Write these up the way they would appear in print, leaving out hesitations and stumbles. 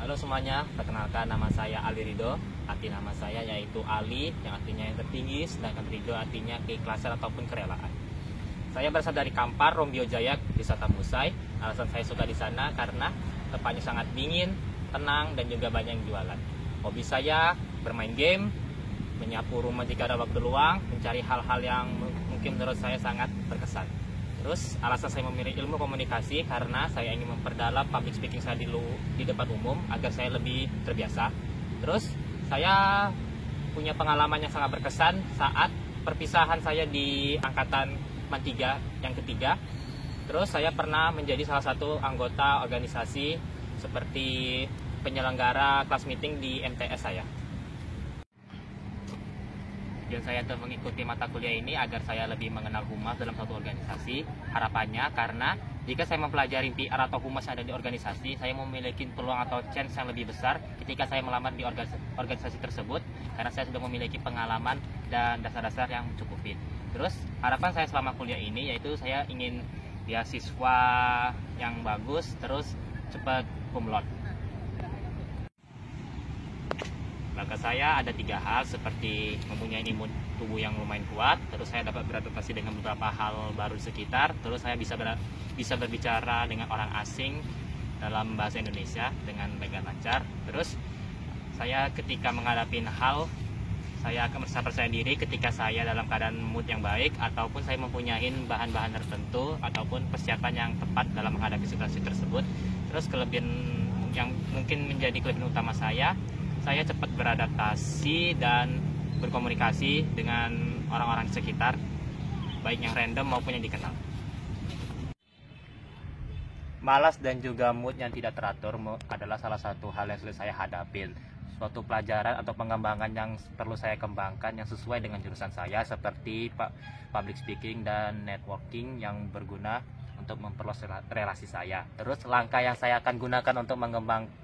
Halo semuanya, perkenalkan nama saya Ali Ridho. Arti nama saya yaitu Ali, yang artinya yang tertinggi, sedangkan Ridho artinya keikhlasan ataupun kerelaan. Saya berasal dari Kampar, Rombio Jaya, Desa Tambusai. Alasan saya suka di sana karena tempatnya sangat dingin, tenang, dan juga banyak yang jualan. Hobi saya bermain game, menyapu rumah jika ada waktu luang, mencari hal-hal yang mungkin menurut saya sangat berkesan. Terus alasan saya memilih ilmu komunikasi karena saya ingin memperdalam public speaking saya di depan umum agar saya lebih terbiasa. Terus saya punya pengalaman yang sangat berkesan saat perpisahan saya di angkatan MAN 3 yang ketiga. Terus saya pernah menjadi salah satu anggota organisasi seperti penyelenggara kelas meeting di MTS saya. Dan saya untuk mengikuti mata kuliah ini agar saya lebih mengenal humas dalam suatu organisasi. Harapannya karena jika saya mempelajari PR atau humas yang ada di organisasi, saya memiliki peluang atau chance yang lebih besar ketika saya melamar di organisasi tersebut, karena saya sudah memiliki pengalaman dan dasar-dasar yang mencukupi. Terus harapan saya selama kuliah ini yaitu saya ingin beasiswa yang bagus, terus cepat cum laude. Bakat saya ada 3 hal, seperti mempunyai imun tubuh yang lumayan kuat, terus saya dapat beradaptasi dengan beberapa hal baru di sekitar, terus saya bisa berbicara dengan orang asing dalam bahasa Indonesia dengan baik dan lancar. Terus saya ketika menghadapi hal, saya akan merasa percaya diri ketika saya dalam keadaan mood yang baik, ataupun saya mempunyai bahan-bahan tertentu ataupun persiapan yang tepat dalam menghadapi situasi tersebut. Terus kelebihan yang mungkin menjadi kelebihan utama saya cepat beradaptasi dan berkomunikasi dengan orang-orang di sekitar, baik yang random maupun yang dikenal. Malas dan juga mood yang tidak teratur adalah salah satu hal yang sulit saya hadapin. Suatu pelajaran atau pengembangan yang perlu saya kembangkan yang sesuai dengan jurusan saya, seperti public speaking dan networking yang berguna untuk memperluas relasi saya. Terus langkah yang saya akan gunakan untuk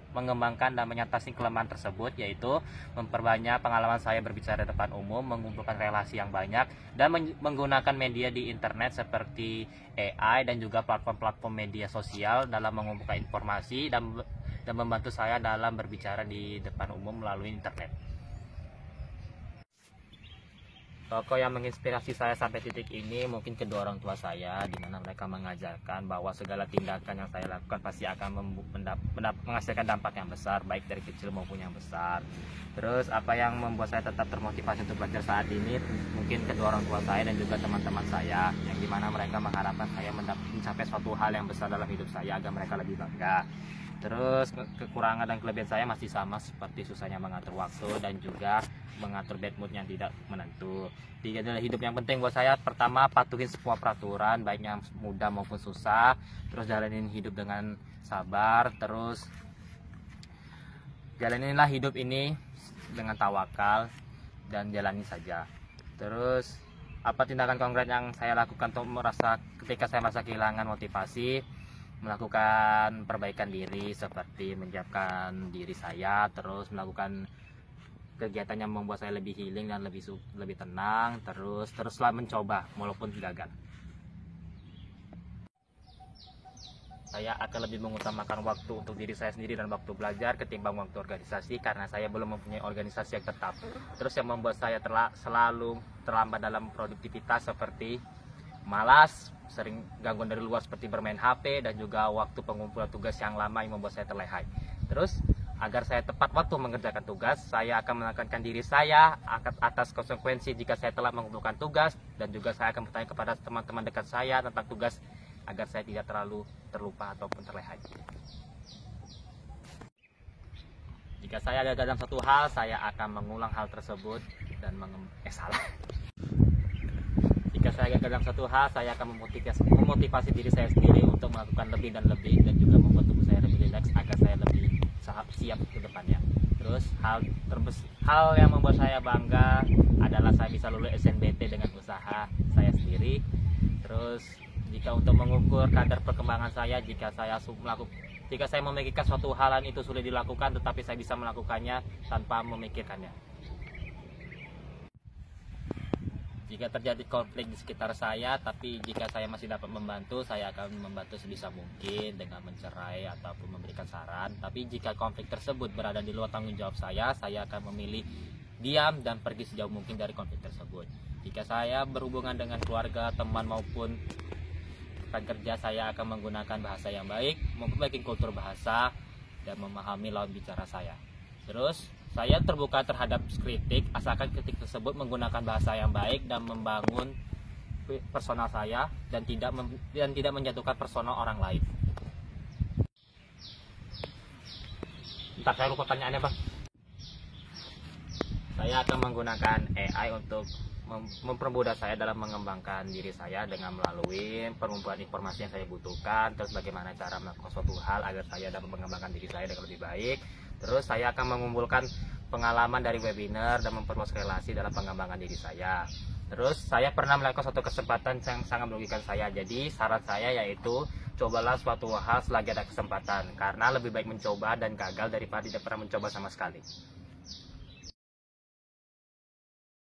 mengembangkan dan mengatasi kelemahan tersebut yaitu memperbanyak pengalaman saya berbicara di depan umum, mengumpulkan relasi yang banyak, dan menggunakan media di internet seperti AI dan juga platform-platform media sosial dalam mengumpulkan informasi dan membantu saya dalam berbicara di depan umum melalui internet. Tokoh yang menginspirasi saya sampai titik ini mungkin kedua orang tua saya, di mana mereka mengajarkan bahwa segala tindakan yang saya lakukan pasti akan menghasilkan dampak yang besar, baik dari kecil maupun yang besar. Terus apa yang membuat saya tetap termotivasi untuk belajar saat ini mungkin kedua orang tua saya dan juga teman-teman saya, yang dimana mereka mengharapkan saya mencapai suatu hal yang besar dalam hidup saya agar mereka lebih bangga. Terus kekurangan dan kelebihan saya masih sama, seperti susahnya mengatur waktu dan juga mengatur bad mood yang tidak menentu. Tiga adalah hidup yang penting buat saya. Pertama, patuhin semua peraturan, baik yang mudah maupun susah. Terus jalanin hidup dengan sabar. Terus jalaninlah hidup ini dengan tawakal dan jalani saja. Terus apa tindakan konkret yang saya lakukan untuk ketika saya merasa kehilangan motivasi? Melakukan perbaikan diri seperti menyiapkan diri saya, terus melakukan kegiatan yang membuat saya lebih healing dan lebih tenang, teruslah mencoba walaupun gagal. Saya akan lebih mengutamakan waktu untuk diri saya sendiri dan waktu belajar ketimbang waktu organisasi, karena saya belum mempunyai organisasi yang tetap. Terus yang membuat saya selalu terlambat dalam produktivitas seperti malas, sering gangguan dari luar seperti bermain HP, dan juga waktu pengumpulan tugas yang lama yang membuat saya terlehai. Terus agar saya tepat waktu mengerjakan tugas, saya akan menekankan diri saya atas konsekuensi jika saya telah mengumpulkan tugas, dan juga saya akan bertanya kepada teman-teman dekat saya tentang tugas agar saya tidak terlalu terlupa ataupun terlehai. Jika saya gagal dalam satu hal, saya akan mengulang hal tersebut dan Jika saya gagal dalam satu hal, saya akan memotivasi diri saya sendiri untuk melakukan lebih dan lebih, dan juga membuat tubuh saya lebih rileks agar saya lebih siap ke depannya. Terus hal yang membuat saya bangga adalah saya bisa lulus SNBT dengan usaha saya sendiri. Terus jika untuk mengukur kadar perkembangan saya, jika saya memikirkan suatu halan itu sulit dilakukan, tetapi saya bisa melakukannya tanpa memikirkannya. Jika terjadi konflik di sekitar saya, tapi jika saya masih dapat membantu, saya akan membantu sebisa mungkin dengan mencerai ataupun memberikan saran. Tapi jika konflik tersebut berada di luar tanggung jawab saya akan memilih diam dan pergi sejauh mungkin dari konflik tersebut. Jika saya berhubungan dengan keluarga, teman maupun rekan kerja, saya akan menggunakan bahasa yang baik, memperbaiki kultur bahasa, dan memahami lawan bicara saya. Terus, saya terbuka terhadap kritik, asalkan kritik tersebut menggunakan bahasa yang baik dan membangun personal saya dan tidak menjatuhkan personal orang lain. Entar saya lupa pertanyaannya, Bang. Saya akan menggunakan AI untuk mempermudah saya dalam mengembangkan diri saya dengan melalui pengumpulan informasi yang saya butuhkan, terus bagaimana cara melakukan suatu hal agar saya dapat mengembangkan diri saya dengan lebih baik. Terus saya akan mengumpulkan pengalaman dari webinar dan memperluas relasi dalam pengembangan diri saya. Terus saya pernah melakukan suatu kesempatan yang sangat merugikan saya. Jadi saran saya yaitu cobalah suatu hal selagi ada kesempatan, karena lebih baik mencoba dan gagal daripada tidak pernah mencoba sama sekali.